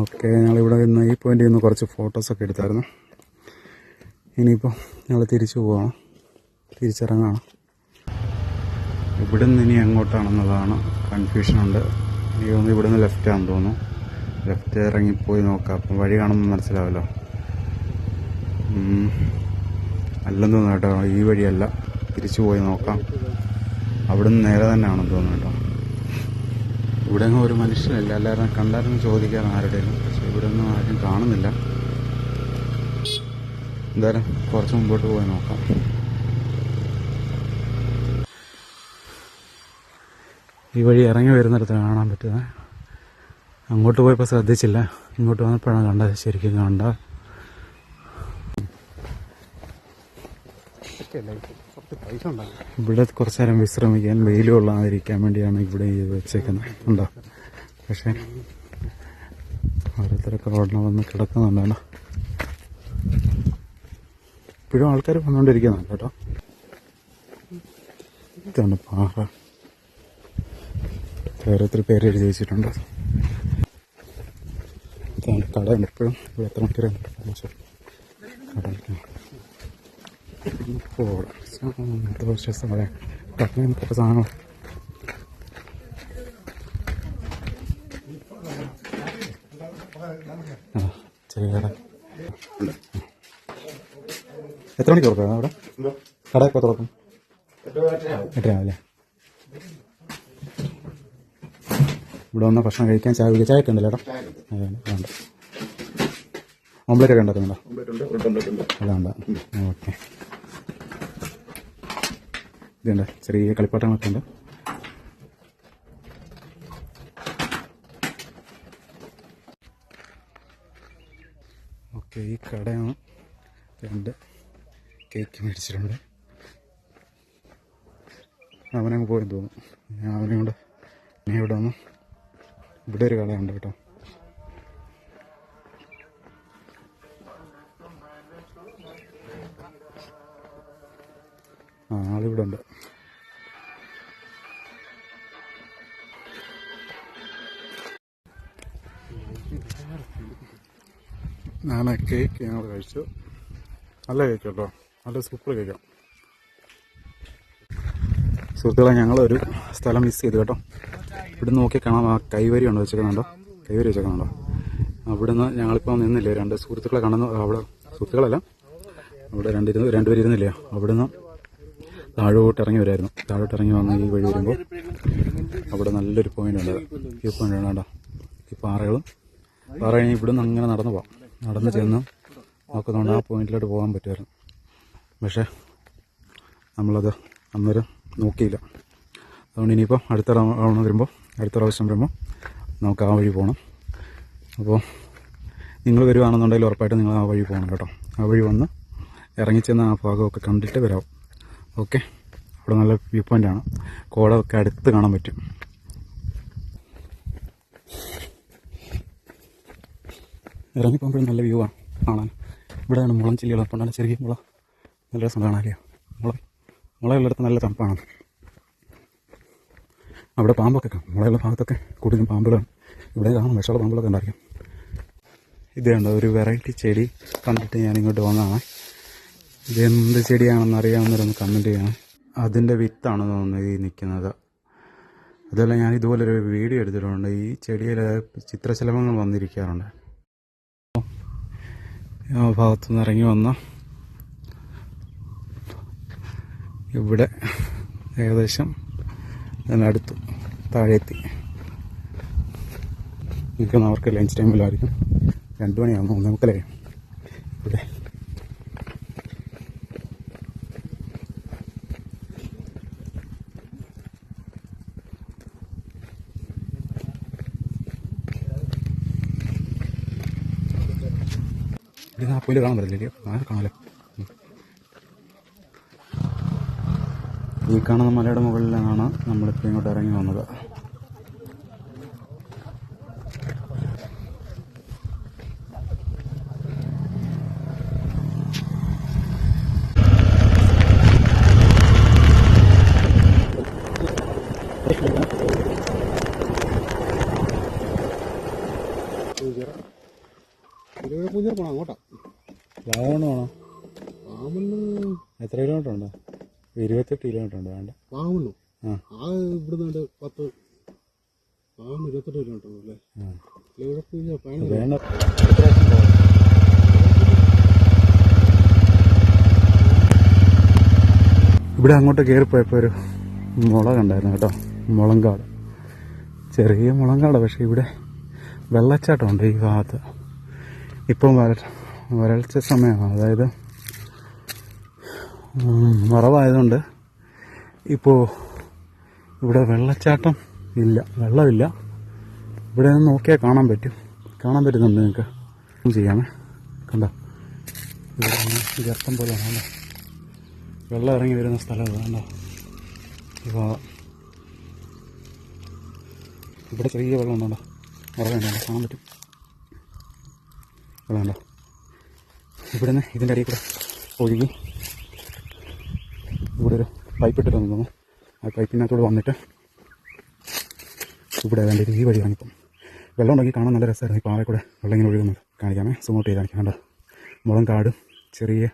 Okay, ഞങ്ങളിവിടെ നിന്ന് ഈ പോയിന്റിൽ നിന്ന് കുറച്ച് ഫോട്ടോസൊക്കെ എടുത്തായിരുന്നു. ഇനിയിപ്പോൾ ഞങ്ങൾ തിരിച്ചു പോവാണ്, തിരിച്ചിറങ്ങാണ്. ഇവിടെ നിന്ന് ഇനി എങ്ങോട്ടാണെന്നുള്ളതാണ് കൺഫ്യൂഷനുണ്ട്. എനിക്ക് തോന്നുന്നു ഇവിടെ നിന്ന് ലെഫ്റ്റാണെന്ന് തോന്നുന്നു. ലെഫ്റ്റ് ഇറങ്ങിപ്പോയി നോക്കാം, അപ്പം വഴി കാണുമ്പോൾ മനസ്സിലാവല്ലോ. അല്ലെന്ന് തോന്നുന്നു കേട്ടോ, ഈ വഴിയല്ല, തിരിച്ചു പോയി നോക്കാം. അവിടെ നിന്ന് നേരെ തന്നെയാണെന്ന് തോന്നുന്നു കേട്ടോ. ഇവിടെ ഒന്നും ഒരു മനുഷ്യനില്ല, എല്ലാവരും കണ്ടായിരുന്നു ചോദിക്കാറ് ആരുടെയും, പക്ഷെ ഇവിടെ ഒന്നും ആരും കാണുന്നില്ല. എന്തായാലും കുറച്ച് മുമ്പോട്ട് പോയി നോക്കാം. ഈ വഴി ഇറങ്ങി വരുന്നിടത്ത് കാണാൻ പറ്റുന്നത്. അങ്ങോട്ട് പോയപ്പോൾ ശ്രദ്ധിച്ചില്ല, ഇങ്ങോട്ട് വന്നപ്പോഴാണ് കണ്ടത്, ശരിക്കും കണ്ട. ഇവിടെ കുറച്ച് നേരം വിശ്രമിക്കാൻ, വെയിൽ കൊള്ളാതിരിക്കാൻ വേണ്ടിയാണ് ഇവിടെ ഇത് വെച്ചേക്കുന്നത്. ഉണ്ടോ? പക്ഷേ ഓരോരുത്തരൊക്കെ റോഡിന് വന്ന് കിടക്കുന്നുണ്ടോ. ഇപ്പോഴും ആൾക്കാർ വന്നുകൊണ്ടിരിക്കുന്നുണ്ട് കേട്ടോ. ഇതാണ് പാറ, ഓരോരുത്തർ പേര് എഴുതി വെച്ചിട്ടുണ്ട്. ഇതാണ് കടയുണ്ട്. എപ്പോഴും ഇവിടെ എത്ര മണിക്കൂറുണ്ട് കട സാധനങ്ങൾ. ചെറിയ കട. എത്ര മണിക്ക് തുറക്കാം അവിടെ? കട എപ്പോൾ തുറക്കും? 8:00 ഇവിടെ വന്ന ഭക്ഷണം കഴിക്കാൻ ചായ ഒക്കെ ഉണ്ടല്ലോ ചേട്ടാ? വേണ്ട. ഓംലെറ്റ് ഒക്കെ ഉണ്ടാക്കുന്നുണ്ടോ? അതുണ്ട്. ഓക്കെ. ഇതുണ്ട്, ചെറിയ കളിപ്പാട്ടങ്ങളൊക്കെ ഉണ്ട്. ഓക്കെ, ഈ കടയാണ്. 2 കേക്ക് മേടിച്ചിട്ടുണ്ട്. അവനങ്ങ് പോയെന്ന് തോന്നുന്നു. ഞാൻ അവനെ കൊണ്ട് ഇനി ഇവിടെ വന്നു. ഇവിടെ ഒരു കടയുണ്ട് കേട്ടോ. ആളിവിടെ ഉണ്ട്. ഞാൻ കേക്ക് ഞങ്ങൾ കഴിച്ചു. നല്ല കേക്ക് കേട്ടോ, നല്ല സൂപ്പർ കേക്കാണ്. സുഹൃത്തുക്കളെ, ഞങ്ങളൊരു സ്ഥലം മിസ് ചെയ്തു കേട്ടോ. ഇവിടെ നോക്കി കാണാം, ആ കൈവരി ഉണ്ടോ വെച്ചേക്കുന്നുണ്ടോ? കൈവരി വെച്ചേക്കുന്നുണ്ടോ? അവിടുന്ന് ഞങ്ങളിപ്പോൾ നിന്നില്ലേ, 2 സുഹൃത്തുക്കളെ കണ്ടെന്ന്. അവിടെ സുഹൃത്തുക്കളല്ല, അവിടെ രണ്ടുപേര് ഇരുന്നില്ലേ, അവിടുന്ന് താഴോട്ട് ഇറങ്ങി വരുമായിരുന്നു. താഴോട്ട് ഇറങ്ങി വന്ന് ഈ വഴി വരുമ്പോൾ അവിടെ നല്ലൊരു പോയിന്റ് ഉണ്ട്. വ്യൂ പോയിന്റ് ഉണ്ട് കേട്ടോ. ഈ പാറ കഴിഞ്ഞ് ഇവിടുന്ന് അങ്ങനെ നടന്നു പോവാം. നടന്ന് ചെന്ന് നോക്കുന്നുണ്ട് ആ പോയിന്റിലോട്ട് പോകാൻ പറ്റുമായിരുന്നു. പക്ഷേ നമ്മളത് അന്നേരം നോക്കിയില്ല. അതുകൊണ്ട് ഇനിയിപ്പോൾ അടുത്ത പ്രാവശ്യം വരുമ്പോൾ നമുക്ക് ആ വഴി പോകണം. അപ്പോൾ നിങ്ങൾ വരുവാണെന്നുണ്ടെങ്കിൽ ഉറപ്പായിട്ടും നിങ്ങൾ ആ വഴി പോകണം കേട്ടോ. ആ വഴി വന്ന് ഇറങ്ങിച്ചെന്ന് ആ ഭാഗമൊക്കെ കണ്ടിട്ട് വരാം. ഓക്കെ, അവിടെ നല്ല വ്യൂ പോയിൻ്റാണ്. കോടമൊക്കെ അടുത്ത് കാണാൻ പറ്റും. ഇറങ്ങിപ്പോകുമ്പോഴും നല്ല വ്യൂ ആണ് കാണാൻ. ഇവിടെയാണ് മുളം ചില്ലികൾ. അപ്പോൾ നല്ല ചെറിയ മുള, നല്ല രസം കാണാനില്ല. മുളയുള്ളിടത്ത് നല്ല തണുപ്പാണ്. അവിടെ പാമ്പൊക്കെ കാണും. മുളയുള്ള ഭാഗത്തൊക്കെ കൂടുതലും പാമ്പുകളാണ്. ഇവിടെ കാണും വിഷമുള്ള പാമ്പുകളൊക്കെ ഉണ്ടായിരിക്കും. ഇതുണ്ട് ഒരു വെറൈറ്റി ചെടി കണ്ടിട്ട് ഞാനിങ്ങോട്ട് വന്നതാണ്. ഇതെന്ത് ചെടിയാണെന്ന് അറിയാവുന്നവരൊന്ന് കമൻറ്റ് ചെയ്യണം. അതിൻ്റെ വിത്താണെന്ന് തോന്നുന്നത് ഈ നിൽക്കുന്നത്. അതുപോലെ ഞാൻ ഇതുപോലൊരു വീഡിയോ എടുത്തിട്ടുണ്ട്. ഈ ചെടിയിൽ ചിത്രശലഭങ്ങൾ വന്നിരിക്കാറുണ്ട്. ആ ഭാഗത്തുനിന്ന് ഇറങ്ങി വന്ന ഇവിടെ ഏകദേശം അതിനടുത്ത് താഴെത്തി നിൽക്കുന്നവർക്ക് ലഞ്ച് ടൈമിലായിരിക്കും. 2 മണിയാകുമ്പോൾ നമുക്കല്ലേ ഇവിടെ. ഇത് ആ പുല്ല് കാണാൻ പറ്റില്ലേ? കാണാമല്ലോ. ഈ കാണുന്ന മലയുടെ മുകളിലാണ് നമ്മളിപ്പോൾ ഇങ്ങോട്ട് ഇറങ്ങി വന്നത്. പൂഞ്ചിറ പോണം അങ്ങോട്ടാ. വാഗമണ് വേണോ? വാഗമണ് എത്ര കിലോമീറ്റർ ഉണ്ടോ? 28 കിലോമീറ്റർ ഉണ്ട്. വേണ്ട വാഗമണ്ണോ? ആ ഇവിടുന്ന് 10 വാഗമണ് 28 കിലോമീറ്റർ അല്ലേ? വേണ്ട. ഇവിടെ അങ്ങോട്ട് കയറിപ്പോയപ്പോൾ ഒരു മുളക് ഉണ്ടായിരുന്നു കേട്ടോ, മുളങ്കാട്. ചെറിയ മുളങ്കാട്, പക്ഷെ ഇവിടെ വെള്ളച്ചാട്ടമുണ്ട് ഈ ഭാഗത്ത്. ഇപ്പം വരൾച്ച സമയമാണ്, അതായത് വറവായതുകൊണ്ട് ഇപ്പോൾ ഇവിടെ വെള്ളച്ചാട്ടം ഇല്ല, വെള്ളമില്ല. ഇവിടെ നിന്ന് നോക്കിയാൽ കാണാൻ പറ്റുന്നുണ്ട് നിങ്ങൾക്ക്. ചെയ്യാമേ, കണ്ടോ? ഇവിടെ ഗർത്തം പോലെ കണ്ടോ, വെള്ളം ഇറങ്ങി വരുന്ന സ്ഥലം കണ്ടോ ഈ ഭാഗം. ഇവിടെ ചെറിയ വെള്ളം ഉണ്ടോ, ഉറവുണ്ടോ, കാണാൻ പറ്റും. വെള്ളം ഉണ്ടോ? ഇവിടെ നിന്ന് ഇതിൻ്റെ അടിയിൽ കൂടെ ഒഴുകി ഇവിടെ ഒരു പൈപ്പ് ഇട്ടിട്ട് തോന്നുന്നു. ആ പൈപ്പിനകത്തോട് വന്നിട്ട് ഇവിടെ വേണ്ട ഈ വഴിയാണിപ്പം. വെള്ളം ഉണ്ടെങ്കിൽ കാണാൻ നല്ല രസമായിരുന്നു. ഈ പാറയിൽ കൂടെ വെള്ളം ഇങ്ങനെ ഒഴുകുന്നത് കാണിക്കാമേ, സുമോട്ട് ചെയ്ത് കാണിക്കാം. കണ്ടോ, മുളം കാടും ചെറിയ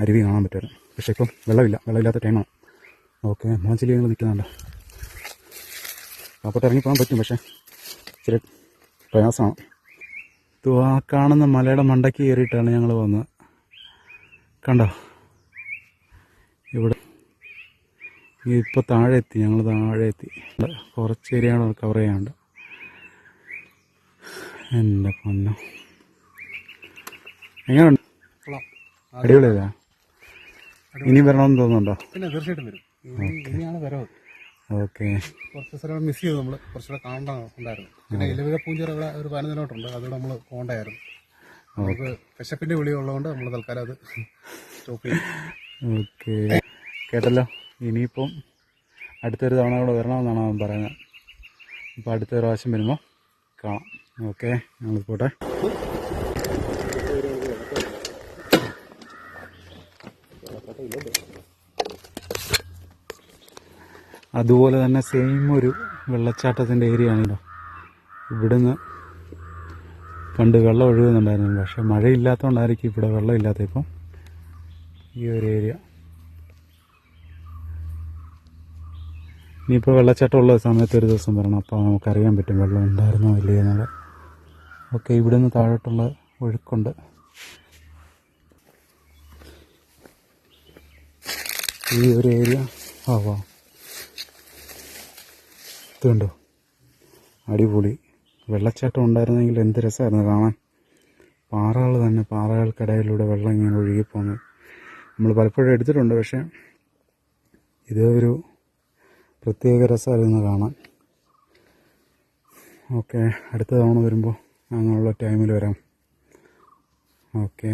അരുവി കാണാൻ പറ്റുമായിരുന്നു. പക്ഷേ ഇപ്പം വെള്ളമില്ലാത്ത ടൈമാണ്. ഓക്കെ, മുളച്ചിലികൾ നിൽക്കുന്നുണ്ടോ? അപ്പോട്ട് ഇറങ്ങിപ്പോകാൻ പറ്റും, പക്ഷേ ഇച്ചിരി പ്രയാസമാണ്. ആ കാണുന്ന മലയുടെ മണ്ടയ്ക്ക് കയറിയിട്ടാണ് ഞങ്ങൾ വന്നത്. കണ്ടോ, ഇവിടെ ഇപ്പോൾ താഴെ എത്തി, ഞങ്ങൾ താഴെ എത്തി. കുറച്ച് ഏരിയയാണ് കവർ ചെയ്യാനുണ്ട്. എൻ്റെ പൊന്നോ, എങ്ങനെയുണ്ട്? അടിപൊളിയല്ലേ? ഇനി വരണമെന്ന് തോന്നുന്നുണ്ടോ? പിന്നെ തീർച്ചയായിട്ടും വരും. ഇനിയാണ് വരവ്. ഓക്കെ, കുറച്ച് സ്ഥലം മിസ് ചെയ്തു നമ്മൾ. കുറച്ചുകൂടെ കാണാൻ ഉണ്ടായിരുന്നു. പിന്നെ ഇലവിക പൂഞ്ചിറ ഇവിടെ ഒരു 15 കിലോമീറ്റർ ഉണ്ട്, അതുകൂടെ നമ്മൾ പോകണ്ടായിരുന്നു. നമുക്ക് വിശപ്പിന്റെ വിളി ഉള്ളതുകൊണ്ട് നമ്മൾ തൽക്കാലം അത് സ്റ്റോപ്പ് ചെയ്യും. ഓക്കെ, കേട്ടല്ലോ. ഇനിയിപ്പം അടുത്തൊരു തവണ കൂടെ വരണമെന്നാണ് അവൻ പറയുന്നത്. അപ്പോൾ അടുത്തൊരു പ്രാവശ്യം വരുമ്പോൾ കാണാം. ഓക്കെ, ഞങ്ങൾ പോട്ടെ. അതുപോലെ തന്നെ സെയിം ഒരു വെള്ളച്ചാട്ടത്തിൻ്റെ ഏരിയ ആണല്ലോ. ഇവിടുന്ന് പണ്ട് വെള്ളം ഒഴുകുന്നുണ്ടായിരുന്നു, പക്ഷെ മഴയില്ലാത്തതുകൊണ്ടായിരിക്കും ഇവിടെ വെള്ളമില്ലാത്ത. ഇപ്പം ഈ ഒരു ഏരിയ ഇനിയിപ്പോൾ വെള്ളച്ചാട്ടം ഉള്ള സമയത്ത് ഒരു ദിവസം വരണം, അപ്പോൾ നമുക്കറിയാൻ പറ്റും വെള്ളം ഉണ്ടായിരുന്നോ ഇല്ലേ എന്നുള്ളത്. ഓക്കെ, ഇവിടുന്ന് താഴോട്ടുള്ള ഒഴുക്കുണ്ട്. ഈ ഒരു ഏരിയ വാ ഇതുണ്ടോ, അടിപൊളി. വെള്ളച്ചാട്ടം ഉണ്ടായിരുന്നെങ്കിൽ എന്ത് രസമായിരുന്നു കാണാൻ. പാറകൾ തന്നെ, പാറകൾക്കിടയിലൂടെ വെള്ളം ഇങ്ങനെ ഒഴുകിപ്പോകുന്നത് നമ്മൾ പലപ്പോഴും എടുത്തിട്ടുണ്ട്. പക്ഷേ ഇത് ഒരു പ്രത്യേക രസമായിരുന്നു കാണാൻ. ഓക്കെ, അടുത്ത തവണ വരുമ്പോൾ അങ്ങനെയുള്ള ടൈമിൽ വരാം. ഓക്കെ,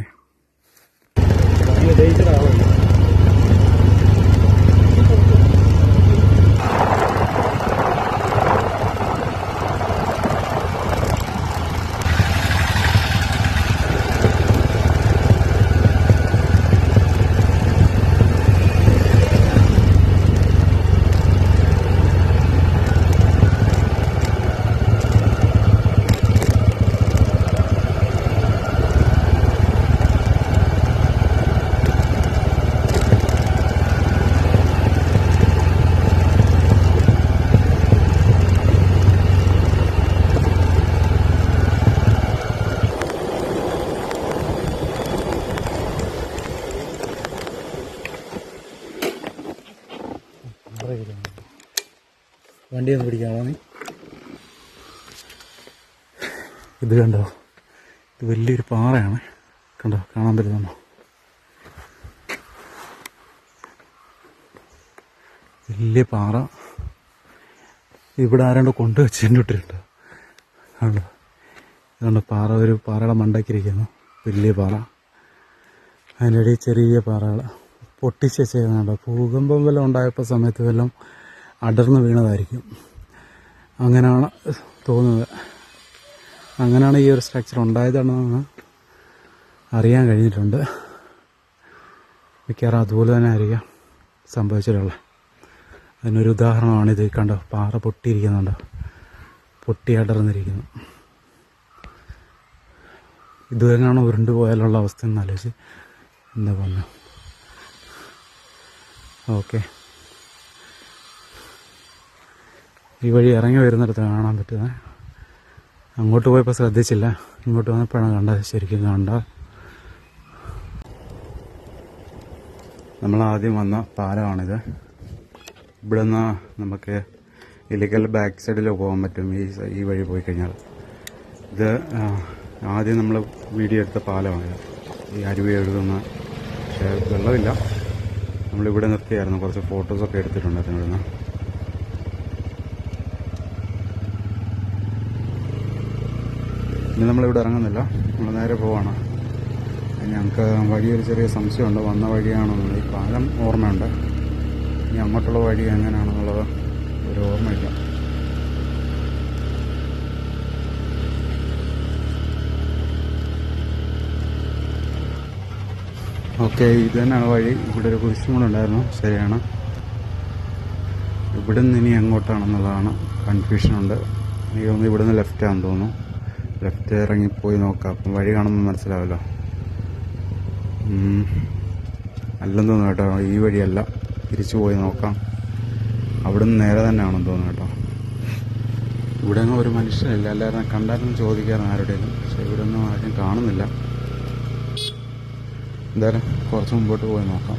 വണ്ടി ഒന്ന് പിടിക്കാമോ നീ? ഇത് കണ്ടോ, ഇത് വലിയൊരു പാറയാണ്. കണ്ടോ, കാണാൻ പറ്റുന്നുണ്ടോ? വലിയ പാറ. ഇവിടെ ആരാണ്ട് കൊണ്ടുവച്ചിട്ടുണ്ട് ഇട്ടിട്ടുണ്ട്. കണ്ടോ, ഇതുകൊണ്ട് പാറ, ഒരു പാറയുടെ മണ്ടയ്ക്കിരിക്കുന്നു. വലിയ പാറ, അതിനിടയിൽ ചെറിയ പാറകൾ പൊട്ടിച്ച് വെച്ചേക്കുന്നുണ്ടോ. ഭൂകമ്പം വല്ലതും ഉണ്ടായപ്പോൾ സമയത്ത് വല്ലതും അടർന്ന് വീണതായിരിക്കും, അങ്ങനെയാണ് തോന്നുന്നത്. അങ്ങനെയാണ് ഈ ഒരു സ്ട്രക്ചർ ഉണ്ടായതാണെന്ന് അറിയാൻ കഴിഞ്ഞിട്ടുണ്ട്. മിക്കവാറും അതുപോലെ തന്നെ ആയിരിക്കാം സംഭവിച്ചിട്ടുള്ളത്. അതിനൊരു ഉദാഹരണമാണിത്. കണ്ടോ, പാറ പൊട്ടിയിരിക്കുന്നുണ്ടോ, പൊട്ടി അടർന്നിരിക്കുന്നു. ഇതുവരെയാണോ ഉരുണ്ട് പോയാലുള്ള അവസ്ഥ എന്ന് ആലോചിച്ച് എന്താ പറഞ്ഞു. ഓക്കെ, ഈ വഴി ഇറങ്ങി വരുന്നിടത്ത് കാണാൻ പറ്റുന്നത്. അങ്ങോട്ട് പോയപ്പോൾ ശ്രദ്ധിച്ചില്ല, ഇങ്ങോട്ട് വന്നപ്പോഴാണ് കണ്ടത്, ശരിക്കും കണ്ട. നമ്മളാദ്യം വന്ന പാലമാണിത്. ഇവിടെ നിന്ന് നമുക്ക് ഇല്ലിക്കൽ ബാക്ക് സൈഡിൽ പോകാൻ പറ്റും ഈ വഴി പോയി കഴിഞ്ഞാൽ. ഇത് ആദ്യം നമ്മൾ വീഡിയോ എടുത്ത പാലമാണിത്, ഈ അരുവി ഒഴുകുന്ന. പക്ഷേ വെള്ളമില്ല. നമ്മളിവിടെ നിർത്തിയായിരുന്നു, കുറച്ച് ഫോട്ടോസൊക്കെ എടുത്തിട്ടുണ്ടായിരുന്നു ഇവിടുന്ന്. ഇനി നമ്മളിവിടെ ഇറങ്ങുന്നില്ല, നമ്മൾ നേരെ പോവാണ്. ഞങ്ങൾക്ക് വഴിയൊരു ചെറിയ സംശയമുണ്ട്, വന്ന വഴിയാണെന്നുള്ളത്. ഈ പാലം ഓർമ്മയുണ്ട്, ഇനി അങ്ങോട്ടുള്ള വഴി എങ്ങനെയാണെന്നുള്ളത് ഒരു ഓർമ്മയില്ല. ഓക്കെ, ഇത് തന്നെയാണ് വഴി. ഇവിടെ ഒരു കുരിശുമുണ്ടായിരുന്നു, ശരിയാണ്. ഇവിടെ നിന്ന് ഇനി എങ്ങോട്ടാണെന്നുള്ളതാണ് കൺഫ്യൂഷനുണ്ട്. എനിക്ക് തോന്നുന്നു ഇവിടെ നിന്ന് ലെഫ്റ്റാണെന്ന് തോന്നുന്നു. ലെഫ്റ്റ് ഇറങ്ങിപ്പോയി നോക്കാം, അപ്പം വഴി കാണുമ്പോൾ മനസ്സിലാവല്ലോ. അല്ലെന്ന് തോന്നുന്നു കേട്ടോ, ഈ വഴിയല്ല, തിരിച്ചു പോയി നോക്കാം. അവിടെ നിന്ന് നേരെ തന്നെയാണെന്ന് തോന്നുന്നു കേട്ടോ. ഇവിടെ ഒന്നും ഒരു മനുഷ്യനില്ല, എല്ലാവരും കണ്ടായിരുന്നു ചോദിക്കാറ് ആരുടെയും, പക്ഷെ ഇവിടെ ഒന്നും ആരും കാണുന്നില്ല. എന്തായാലും കുറച്ച് മുമ്പോട്ട് പോയി നോക്കാം.